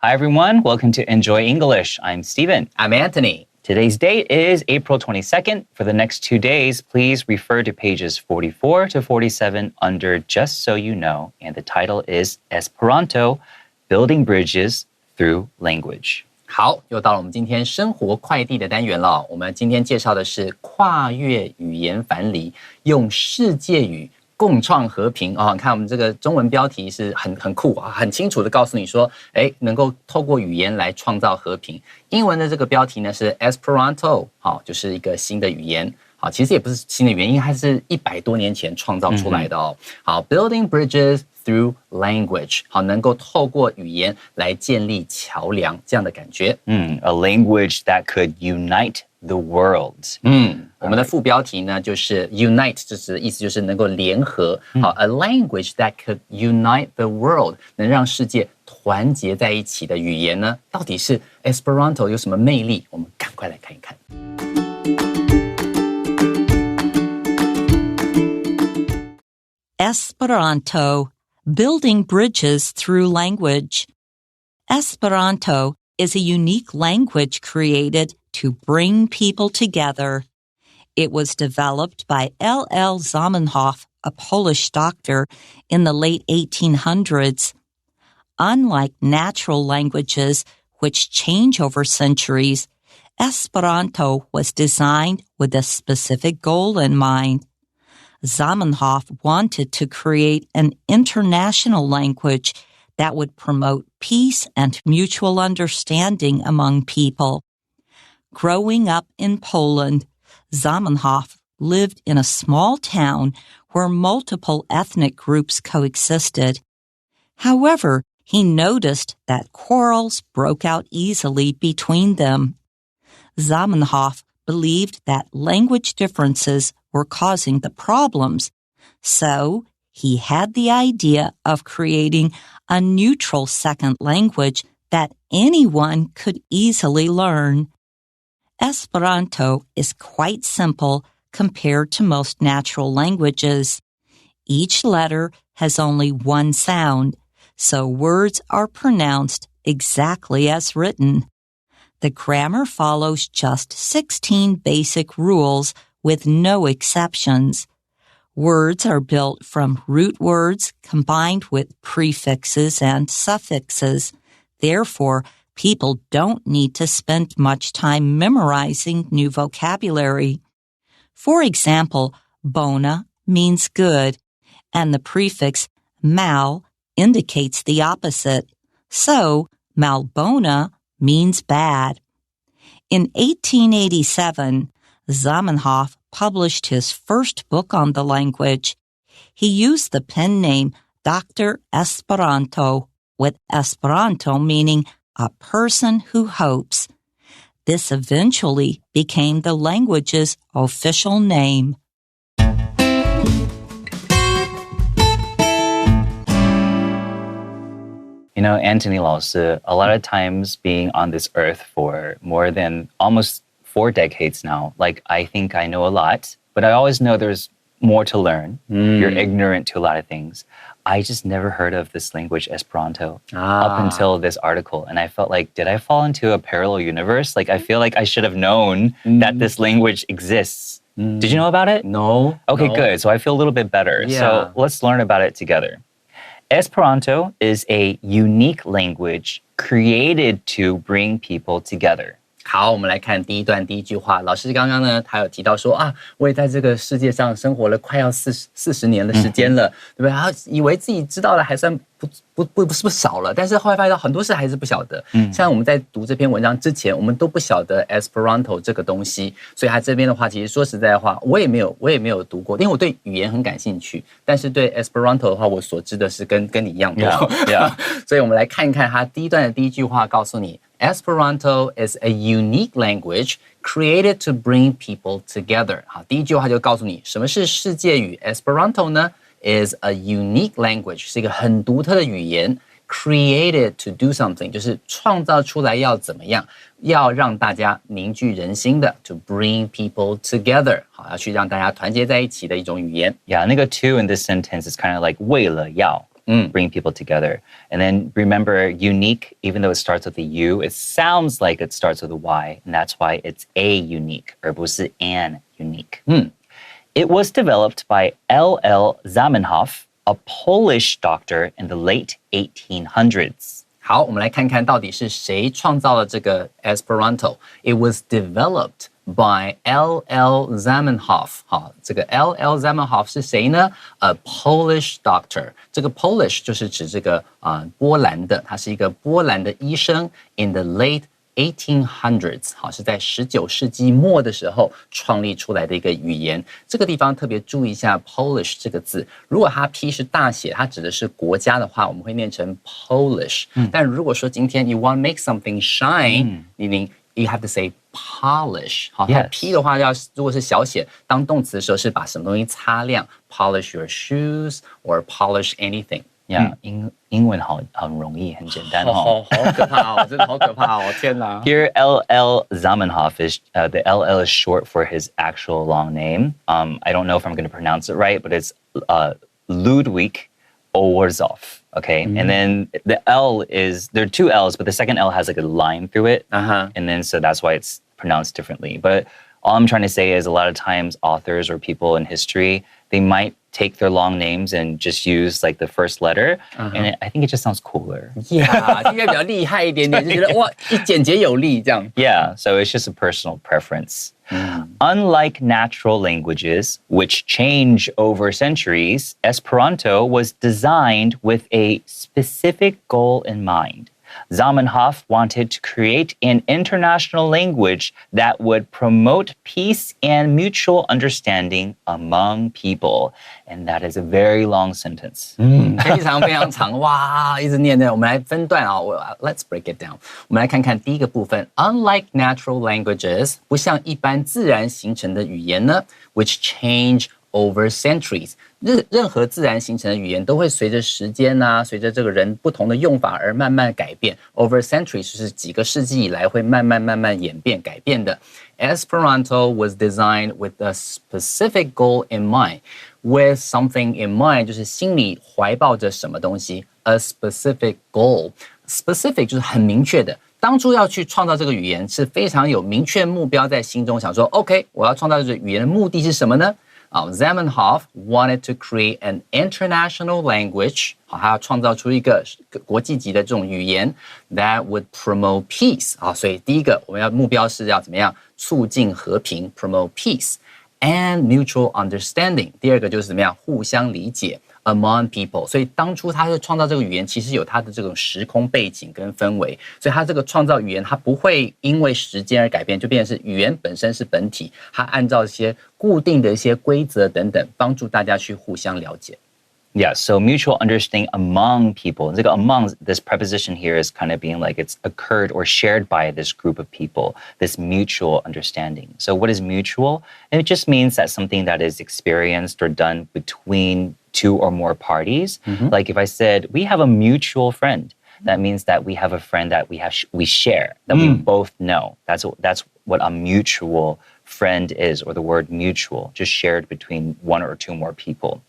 Hi, everyone. Welcome to Enjoy English. I'm Steven. I'm Anthony. Today's date is April 22nd. For the next 2 days, please refer to pages 44 to 47 under Just So You Know, and the title is Esperanto, Building Bridges Through Language. 好，又到了我们今天生活快递的单元了。我们今天介绍的是跨越语言樊篱，用世界语共创和平啊！你看我们这个中文标题是很酷啊，很清楚的告诉你说，能够透过语言来创造和平。英文的这个标题呢是 Esperanto， 好，就是一个新的语言。好，其实也不是新的语言，因为它是100多年前创造出来的哦。好 ，Building bridges through language， 好，能够透过语言来建立桥梁，这样的感觉。A language that could unite the world. 我们的副标题呢就是 unite， 就是意思就是能够联合。好 ，a language that could unite the world， 能让世界团结在一起的语言呢，到底是 Esperanto 有什么魅力？我们赶快来看一看。Esperanto, building bridges through language. Esperanto is a unique language created to bring people together. It was developed by L.L. Zamenhof, a Polish doctor, in the late 1800s. Unlike natural languages, which change over centuries, Esperanto was designed with a specific goal in mind. Zamenhof wanted to create an international language that would promote peace and mutual understanding among people. Growing up in Poland, Zamenhof lived in a small town where multiple ethnic groups coexisted. However, he noticed that quarrels broke out easily between them. Zamenhof believed that language differences were causing the problems, so he had the idea of creating a neutral second language that anyone could easily learn. Esperanto is quite simple compared to most natural languages. Each letter has only one sound, so words are pronounced exactly as written. The grammar follows just 16 basic rules with no exceptions. Words are built from root words combined with prefixes and suffixes. Therefore, people don't need to spend much time memorizing new vocabulary. For example, bona means good, and the prefix mal indicates the opposite. So, malbona means bad. In 1887, Zamenhof published his first book on the language. He used the pen name Dr. Esperanto, with Esperanto meaning a person who hopes. This eventually became the language's official name. You know, Anthony 老师, a lot of times being on this earth for more than almost 4 decades now, like I think I know a lot, but I always know there's more to learn. You're ignorant to a lot of things. I just never heard of this language, Esperanto, up until this article. And I felt like, did I fall into a parallel universe? Like, I feel like I should have known that this language exists. Did you know about it? No. Okay, good. So I feel a little bit better. Yeah. So let's learn about it together. Esperanto is a unique language created to bring people together. 好，我们来看第一段第一句话。老师刚刚呢，他有提到说我也在这个世界上生活了快要40年的时间了，对不对？他以为自己知道了还算不少了，但是后来发现到很多事还是不晓得。像我们在读这篇文章之前，我们都不晓得 Esperanto 这个东西，所以他这边的话，其实说实在的话，我也没有读过，因为我对语言很感兴趣，但是对 Esperanto 的话，我所知的是跟你一样多。Yeah. 所以我们来看一看他第一段的第一句话，告诉你。Esperanto is a unique language created to bring people together. 好，第一句话就告诉你什么是世界语。Esperanto 呢 is a unique language， 是一个很独特的语言。Created to do something， 就是创造出来要怎么样，要让大家凝聚人心的。To bring people together， 好，要去让大家团结在一起的一种语言。Yeah, 那个 to in this sentence is kind of like 为了要。bring people together. And then remember, unique, even though it starts with a U, it sounds like it starts with a Y, and that's why it's a unique, 而不是 an unique. It was developed by L.L. Zamenhof, a Polish doctor in the late 1800s. 好，我们来看看到底是谁创造了这个 Esperanto. It was developed by L.L. Zamenhof. 好，这个 L.L. Zamenhof 是谁呢？ A Polish doctor. 这个 Polish 就是指这个波兰的，他是一个波兰的医生 in the late 1800s， 好，是在19世纪末的时候创立出来的一个语言。这个地方特别注意一下 Polish 这个字，如果它 P 是大写，它指的是国家的话，我们会念成 Polish。但如果说今天 you want to make something shine，you have to say polish。好，它 P 的话如果是小写，当动词的时候是把什么东西擦亮 ，polish your shoes or polish anything。Yeah， 英文很容易，很简单好可怕哦，真的好可怕哦，天哪 Here, L.L. Zamenhof is the L.L. is short for his actual long name. I don't know if I'm going to pronounce it right, but it's Ludwig Orzov. Okay, and then the L there are two L's, but the second L has like a line through it, and then so that's why it's pronounced differently. But all I'm trying to say is a lot of times authors or people in history, they might take their long names and just use like the first letter, and I think it just sounds cooler. Yeah, 应该比较厉害一点点，就觉得哇，一简洁有力这样。Yeah, so it's just a personal preference. Unlike natural languages, which change over centuries, Esperanto was designed with a specific goal in mind. Zamenhof wanted to create an international language that would promote peace and mutual understanding among people. And that is a very long sentence. 非常非常长，哇，一直念的。我们来分段啊，Let's break it down。我们来看看第一个部分。Unlike natural languages， 不像一般自然形成的语言呢 ，which change over centuries， 任何自然形成的语言都会随着时间啊，随着这个人不同的用法而慢慢改变。Over centuries 就是几个世纪以来会慢慢演变改变的。Esperanto was designed with a specific goal in mind. With something in mind 就是心里怀抱着什么东西。A specific goal. Specific 就是很明确的。当初要去创造这个语言是非常有明确目标在心中，想说 OK， 我要创造这个语言的目的是什么呢？Zamenhof wanted to create an international language， 好，他要创造出一个国际级的这种语言 that would promote peace， 好，所以第一个我们要目标是要怎么样促进和平 promote peace and mutual understanding， 第二个就是怎么样互相理解 among people， 所以当初他是创造这个语言，其实有他的这种时空背景跟氛围，所以他这个创造语言，它不会因为时间而改变，就变成是语言本身是本体，它按照一些固定的一些规则等等，帮助大家去互相了解。Yeah, so mutual understanding among people. Like among, this preposition here is kind of being like it's occurred or shared by this group of people, this mutual understanding. So what is mutual? And it just means that something that is experienced or done between two or more parties. Like if I said, we have a mutual friend, that means that we have a friend that we share, that we both know. That's what a mutual friend is, or the word mutual, just shared between one or two more people.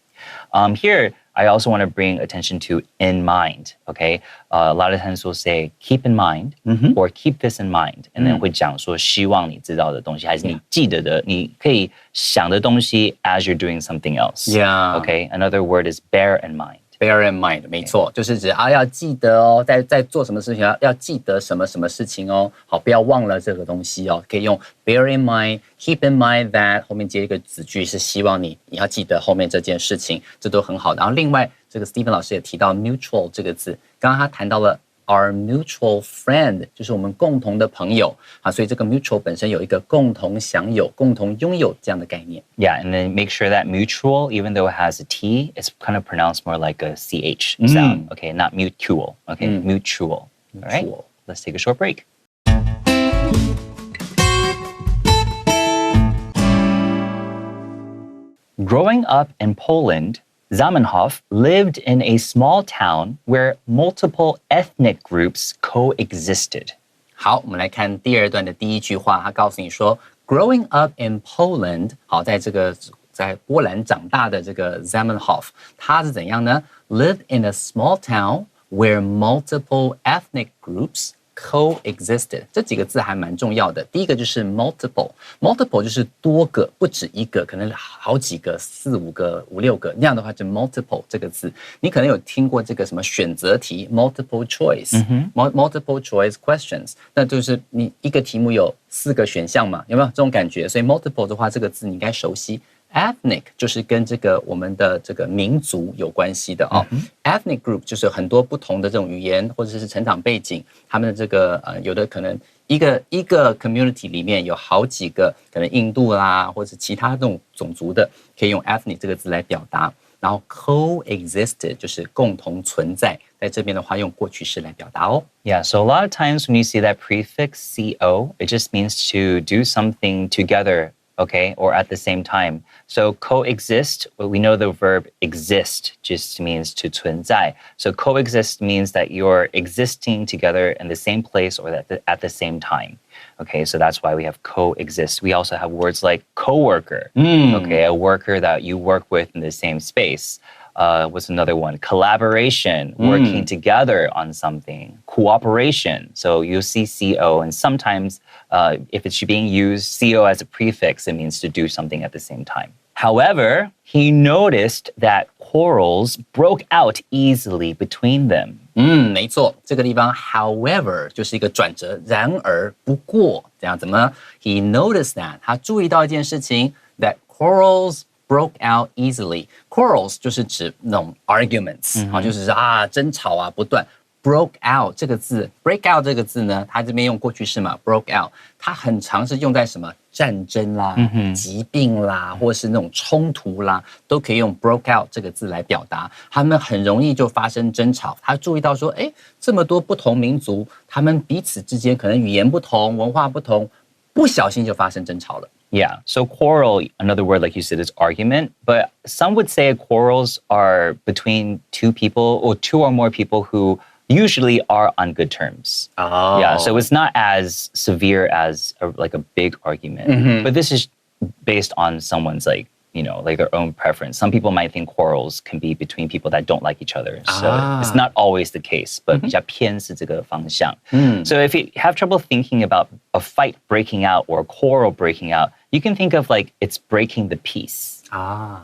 Here, I also want to bring attention to in mind, okay? A lot of times we'll say, keep in mind, or keep this in mind. And then 会讲说希望你知道的东西，还是你记得的，你可以想的东西 as you're doing something else. Yeah. Okay? Another word is bear in mind. Bear in mind， 没错，就是指要记得哦，在做什么事情要记得什么事情哦，好，不要忘了这个东西哦，可以用 bear in mind、keep in mind that 后面接一个子句是希望你要记得后面这件事情，这都很好的。然后另外，这个 Stephen 老师也提到 mutual 这个字，刚刚他谈到了。Our mutual friend 就是我们共同的朋友啊，所以这个 mutual 本身有一个共同享有、共同拥有这样的概念。Yeah, and then make sure that mutual, even though it has a T, it's kind of pronounced more like a CH sound. Okay, not mutual. Okay, mutual. All right, let's take a short break. Growing up in Poland, Zamenhof lived in a small town where multiple ethnic groups coexisted. 好，我们来看第二段的第一句话，他告诉你说 ，Growing up in Poland， 好，在这个在波兰长大的这个 Zamenhof， 他是怎样呢 ？Live in a small town where multiple ethnic groups coexisted， 这几个字还蛮重要的。第一个就是 multiple 就是多个，不止一个，可能好几个，4、5个、5、6个，那样的话就 multiple 这个字。你可能有听过这个什么选择题 multiple choice，multiple choice questions， 那就是你一个题目有4个选项嘛，有没有这种感觉？所以 multiple 的话，这个字你应该熟悉。Ethnic 就是跟这个我们的这个民族有关系的哦。Ethnic group 就是很多不同的这种语言或者是成长背景，他们的这个有的可能一个 community 里面有好几个，可能印度啦或者其他这种种族的，可以用 ethnic 这个字来表达。然后 coexisted 就是共同存在，在这边的话用过去式来表达哦。Yeah, so a lot of times when you see that prefix co, it just means to do something together, okay, or at the same time. So coexist, well, we know the verb exist just means to 存在. So coexist means that you're existing together in the same place or at the same time. Okay, so that's why we have coexist. We also have words like coworker, okay, a worker that you work with in the same space. What's another one? Collaboration, working together on something. Cooperation. So you'll see CO, and sometimes if it's being used, CO as a prefix, it means to do something at the same time. However, he noticed that quarrels broke out easily between them. 没错，这个地方 however 就是一个转折，然而不过这样怎么呢 ？He noticed that 他注意到一件事情 that quarrels broke out easily. Quarrels 就是指那种 arguments，就是争吵啊不断。broke out 这个字 ，break out 这个字呢，它这边用过去式嘛 ，broke out， 它很常是用在什么战争啦、疾病啦，或是那种冲突啦，都可以用 broke out 这个字来表达。他们很容易就发生争吵。他注意到说，哎，这么多不同民族，他们彼此之间可能语言不同、文化不同，不小心就发生争吵了。Yeah, so quarrel, another word like you said is argument, but some would say quarrels are between two people or two or more people who usually are on good terms. Oh. Yeah, so it's not as severe as like a big argument, but this is based on someone's like their own preference. Some people might think quarrels can be between people that don't like each other. So it's not always the case, but 比较偏是这个方向. So if you have trouble thinking about a fight breaking out or a quarrel breaking out, you can think of like it's breaking the peace.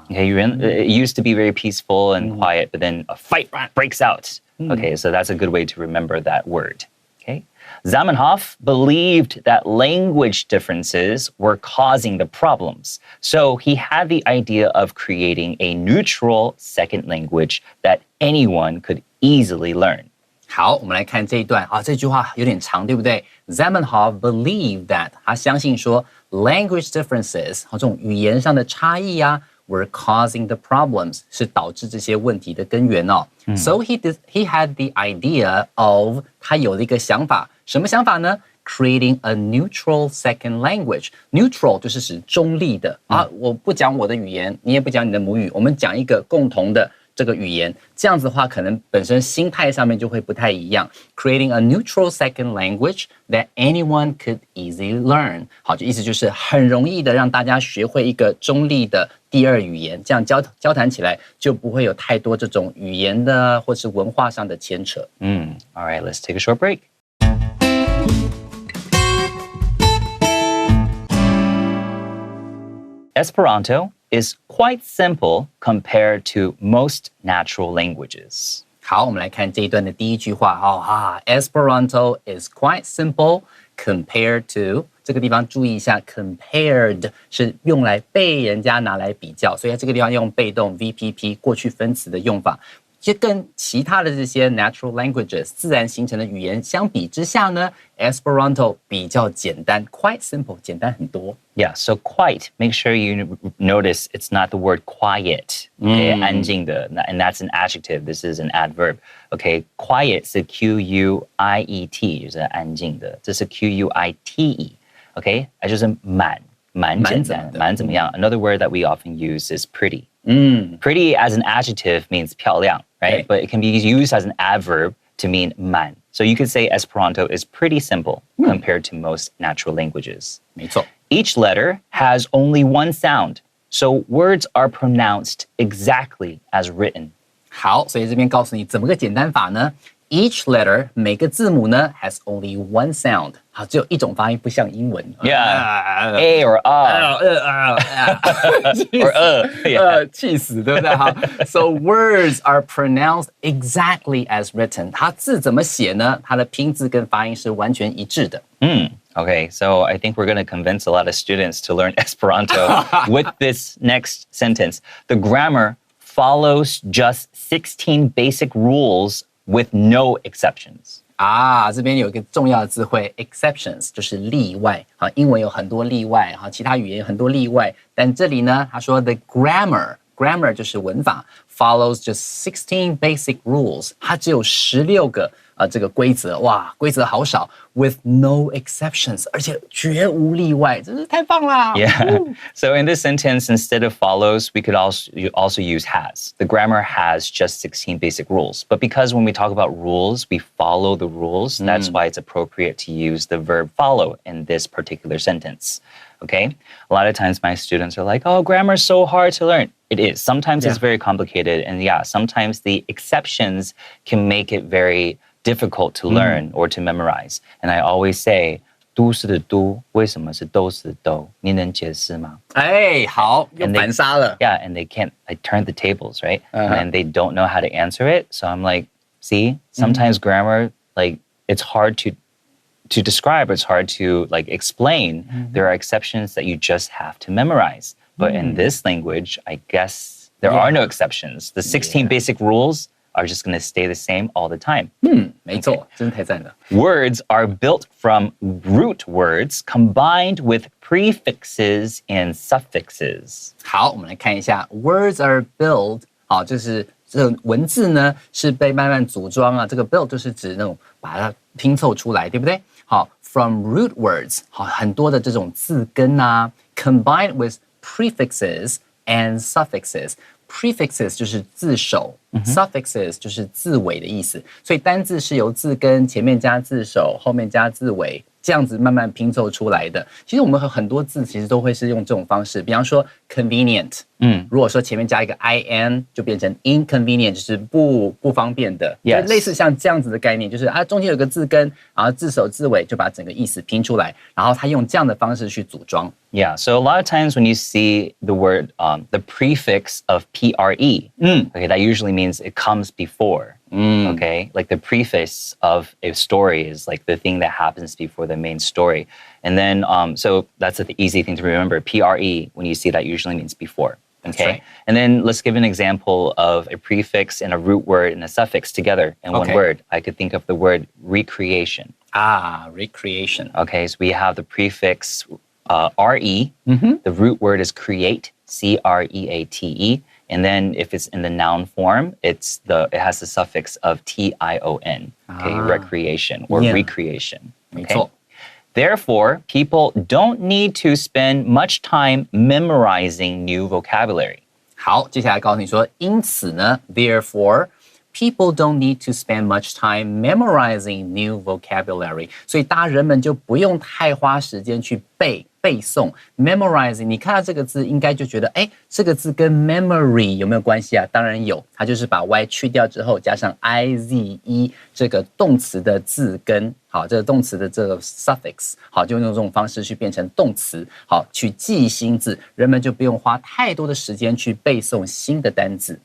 Okay, it used to be very peaceful and quiet, but then a fight breaks out. Okay, so that's a good way to remember that word. Okay. Zamenhof believed that language differences were causing the problems. So he had the idea of creating a neutral second language that anyone could easily learn. 好，我们来看这一段啊，这句话有点长，对不对 ？Zamenhof believed that 他相信说 language differences 这种语言上的差异啊 were causing the problems 是导致这些问题的根源哦。So he had the idea of 他有了一个想法，什么想法呢？Creating a neutral second language. Neutral 就是指中立的啊，我不讲我的语言，你也不讲你的母语，我们讲一个共同的这个语言，这样子的话，可能本身心态上面就会不太一样。Creating a neutral second language that anyone could easily learn. 好，就意思就是很容易的让大家学会一个中立的第二语言，这样交谈起来就不会有太多这种语言的或是文化上的牵扯。All right, let's take a short break. Esperanto is quite simple compared to most natural languages. 好，我们来看这一段的第一句话Esperanto is quite simple compared to 这个地方注意一下 compared 是用来被人家拿来比较，所以在这个地方用被动 VPP 过去分词的用法。其实跟其他的这些 natural languages 自然形成的语言相比之下呢 Esperanto 比较简单 quite simple 简单很多 Yeah, so quite, make sure you notice it's not the word quiet. Okay, 安静的 and that's an adjective. This is an adverb. Okay, quiet 是 Q-U-I-E-T 就是安静的，这是 Q-U-I-T-E. Okay, 就是蛮简单，蛮怎么样 Another word that we often use is pretty. Pretty as an adjective means 漂亮, right? But it can be used as an adverb to mean 满. So you could say Esperanto is pretty simple compared to most natural languages. 没错 Each letter has only one sound. So words are pronounced exactly as written. 好，所以这边告诉你怎么个简单法呢？Each letter 每个字母呢 has only one sound， 好，只有一种发音，不像英文。Yeah, A or or yeah. 气死，对不对？好 ，So words are pronounced exactly as written。它字怎么写呢？它的拼字跟发音是完全一致的。Okay, so I think we're going to convince a lot of students to learn Esperanto with this next sentence. The grammar follows just 16 basic rules with no exceptions. 啊，这边有一个重要的词汇 exceptions， 就是例外。好，英文有很多例外，好，其他语言有很多例外，但这里呢，他说 the grammar 就是文法 follows just 16 basic rules， 它只有16个这个规则，哇，规则好少 ，with no exceptions， 而且绝无例外，真是太棒啦 Yeah. So in this sentence, instead of follows, we could also use has. The grammar has just 16 basic rules. But because when we talk about rules, we follow the rules, that's why it's appropriate to use the verb follow in this particular sentence. Okay? A lot of times my students are like, oh, grammar is so hard to learn. It is. Sometimes it's very complicated. And yeah, sometimes the exceptions can make it very difficult to learn or to memorize. And I always say, 都是的都，为什么是都是的都？你能解释吗？哎，好，又反杀了。Yeah, and they can't, I turn the tables, right? And they don't know how to answer it. So I'm like, see, sometimes grammar, like, it's hard to describe, it's hard to like explain. There are exceptions that you just have to memorize. But in this language, I guess there are no exceptions. The 16 basic rules are just going to stay the same all the time. 没错，真的太赞了。Words are built from root words combined with prefixes and suffixes. 好，我们来看一下 words are built， 好，就是这个文字呢是被慢慢组装啊。这个 build 就是指那种把它拼凑出来，对不对？好 ，from root words， 好，很多的这种字根啊 ，combined with prefixes and suffixes。Prefixes 就是字首，suffixes 就是字尾的意思，所以单字是由字根前面加字首，后面加字尾，这样子慢慢拼凑出来的。其实我们很多字其实都会是用这种方式，比方说 convenient，如果说前面加一个 in， 就变成 inconvenient， 就是不方便的。Yes. 类似像这样子的概念，就是中间有个字根，然后字首字尾就把整个意思拼出来，然后他用这样的方式去组装。Yeah, so a lot of times when you see the word, the prefix of PRE, okay, that usually means it comes before, okay? Like the preface of a story is like the thing that happens before the main story. And then, so that's the easy thing to remember. PRE, when you see that, usually means before, okay? Right. And then let's give an example of a prefix and a root word and a suffix together in one word. I could think of the word recreation. Recreation. Okay, so we have the prefix RE. The root word is create, CREATE. And then if it's in the noun form, it has the suffix of TION, okay, recreation or recreation. Okay? Therefore, people don't need to spend much time memorizing new vocabulary. 好，接下来告诉你说，因此呢 ，therefore people don't need to spend much time memorizing new vocabulary， 所以大家人们就不用太花时间去背诵 memorizing。你看到这个字，应该就觉得，哎，这个字跟 memory 有没有关系啊？当然有，它就是把 y 去掉之后，加上 ize 这个动词的字根，好，这个动词的这个 suffix， 好，就用这种方式去变成动词，好，去记新字，人们就不用花太多的时间去背诵新的单字。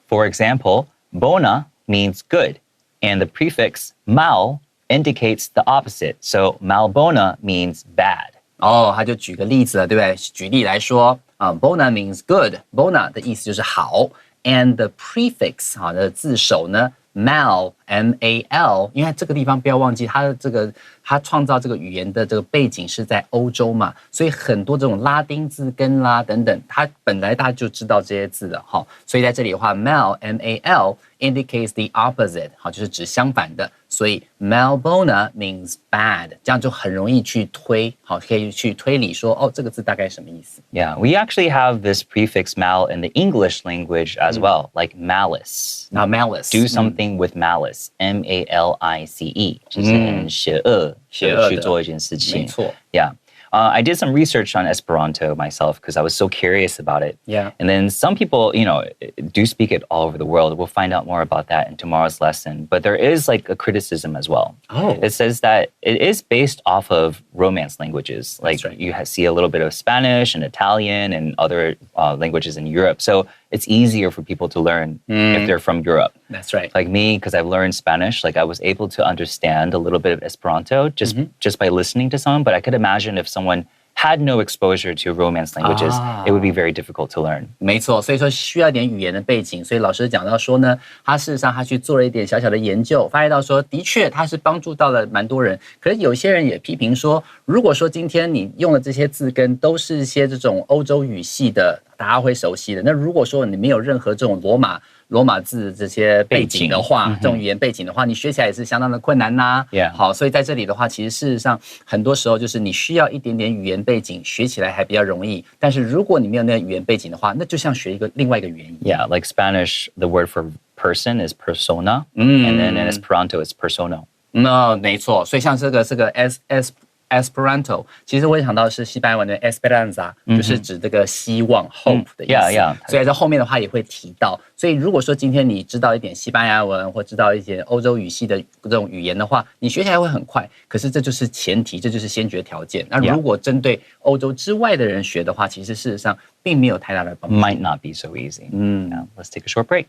For example, bona means good, and the prefix mal indicates the opposite. So malbona means bad. 他就举个例子了，对不对？举例来说，bona means good，bona 的意思就是好 ，and the prefix 好的字首呢 mal M-A-L， 因为这个地方不要忘记，它创造这个语言的这个背景是在欧洲嘛，所以很多这种拉丁字根啦等等，它本来大家就知道这些字的哈，所以在这里的话 mal M-A-L indicates the opposite， 好，就是指相反的，所以 malbona means bad， 这样就很容易去推，好，可以去推理说，这个字大概什么意思。Yeah, we actually have this prefix mal in the English language as well, like malice. Now malice, do something with malice, M-A-L-I-C-E， 就是很邪恶，去做一件事情。没错。Yeah. I did some research on Esperanto myself because I was so curious about it. Yeah. And then some people, do speak it all over the world. We'll find out more about that in tomorrow's lesson. But there is like a criticism as well. Oh. It says that it is based off of Romance languages. Like right. you see a little bit of Spanish and Italian and other languages in Europe. So it's easier for people to learn if they're from Europe. That's right. Like me, because I've learned Spanish, like I was able to understand a little bit of Esperanto just by listening to someone. But I could imagine if someone had no exposure to Romance languages, it would be very difficult to learn. 没错，所以说需要一点语言的背景。所以老师讲到说呢，他事实上他去做了一点小小的研究，发现到说，的确他是帮助到了蛮多人。可是有些人也批评说，如果说今天你用的这些字根都是一些这种欧洲语系的，大家会熟悉的，那如果说你没有任何这种罗马字这些背景的话，这种语言背景的话，你学起来也是相当的困难呐。好，所以在这里的话，其实事实上很多时候就是你需要一点点语言背景，学起来还比较容易。但是如果你没有那个语言背景的话，那就像学另外一个语言一样。Yeah, like Spanish, the word for person is persona, and then in Esperanto it's persono. 那没错，所以像这个 Esperanto， 其实我也想到的是西班牙文的 Esperanza， 就是指这个希望 hope 的意思。所以在后面的话也会提到。所以如果说今天你知道一点西班牙文或知道一些欧洲语系的这种语言的话，你学起来会很快。可是这就是前提，这就是先决条件。那如果针对欧洲之外的人学的话，其实事实上并没有太大的帮助。Might not be so easy. Now, let's take a short break.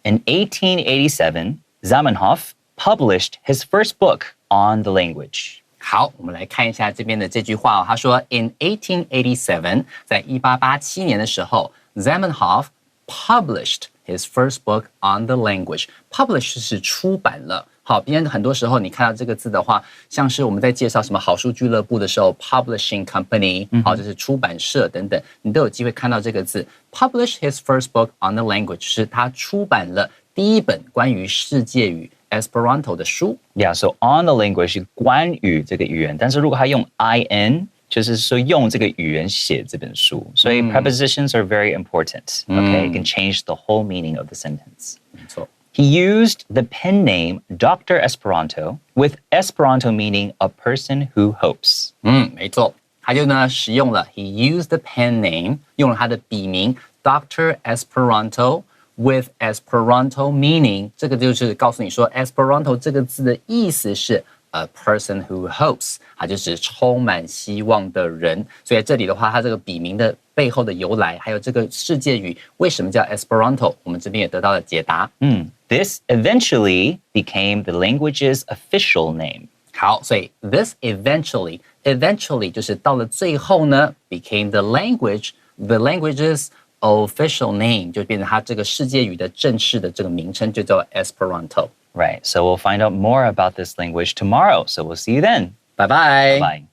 In 1887, Zamenhof published his first book on the language. 好，我们来看一下这边的这句话哦。他说 ，In 1887， 在1887年的时候 ，Zamenhof published his first book on the language. Publish 是出版了。好，因为很多时候你看到这个字的话，像是我们在介绍什么好书俱乐部的时候 ，publishing company， 好，就是出版社等等，你都有机会看到这个字。Publish his first book on the language 是他出版了第一本关于世界语 Esperanto 的书。Yeah, so on the language 是关于这个语言，但是如果他用 in， 就是说用这个语言写这本书，所以 prepositions are very important. Okay, it can change the whole meaning of the sentence. 没错。He used the pen name Dr. Esperanto, with Esperanto meaning a person who hopes. 没错，他就呢使用了 he used the pen name， 用了他的笔名 Dr. Esperanto with Esperanto meaning， 这个就是告诉你说 Esperanto 这个字的意思是 a person who hopes， 它就是充满希望的人。所以这里的话，它这个笔名的背后的由来，还有这个世界语为什么叫 Esperanto， 我们这边也得到了解答。This eventually became the language's official name. 好，所以 this eventually 就是到了最后呢 became the language's official name， 就变成它这个世界语的正式的这个名称，就叫 Esperanto。Right, so we'll find out more about this language tomorrow. So we'll see you then. Bye bye. Bye.